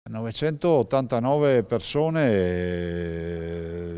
989 persone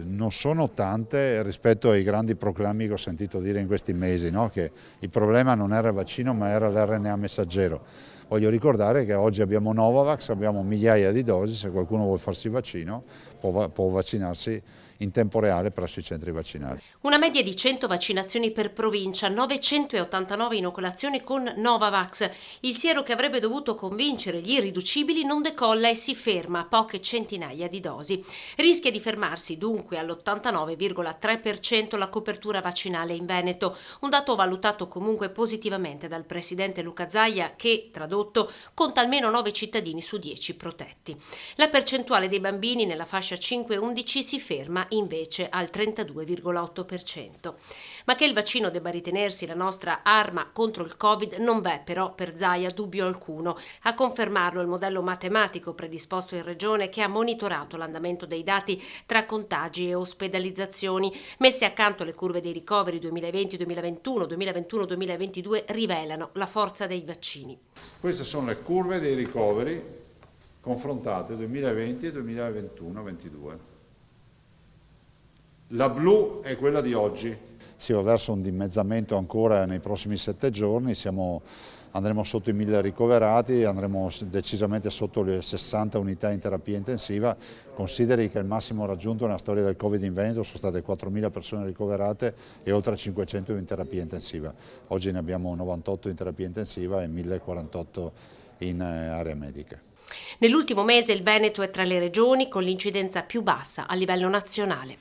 non sono tante rispetto ai grandi proclami che ho sentito dire in questi mesi, no? Che il problema non era il vaccino ma era l'RNA messaggero. Voglio ricordare che oggi abbiamo Novavax, abbiamo migliaia di dosi, se qualcuno vuole farsi il vaccino può vaccinarsi in tempo reale presso i centri vaccinali. Una media di 100 vaccinazioni per provincia, 989 inoculazioni con Novavax. Il siero che avrebbe dovuto convincere gli irriducibili non decolla e si ferma a poche centinaia di dosi. Rischia di fermarsi dunque all'89,3% la copertura vaccinale in Veneto, un dato valutato comunque positivamente dal presidente Luca Zaia che, tradotto, conta almeno 9 cittadini su 10 protetti. La percentuale dei bambini nella fascia 5-11 si ferma invece al 32,8%. Ma che il vaccino debba ritenersi la nostra arma contro il Covid non v'è però per Zaia dubbio alcuno. A confermarlo il modello matematico predisposto in regione che ha monitorato l'andamento dei dati tra contagi e ospedalizzazioni. Messe accanto le curve dei ricoveri 2020-2021, 2021-2022 rivelano la forza dei vaccini. Queste sono le curve dei ricoveri confrontate 2020 e 2021-22. La blu è quella di oggi. Si va verso un dimezzamento ancora nei prossimi 7 giorni, andremo sotto i 1000 ricoverati, andremo decisamente sotto le 60 unità in terapia intensiva. Consideri che il massimo raggiunto nella storia del Covid in Veneto sono state 4000 persone ricoverate e oltre 500 in terapia intensiva. Oggi ne abbiamo 98 in terapia intensiva e 1048 in area medica. Nell'ultimo mese il Veneto è tra le regioni con l'incidenza più bassa a livello nazionale.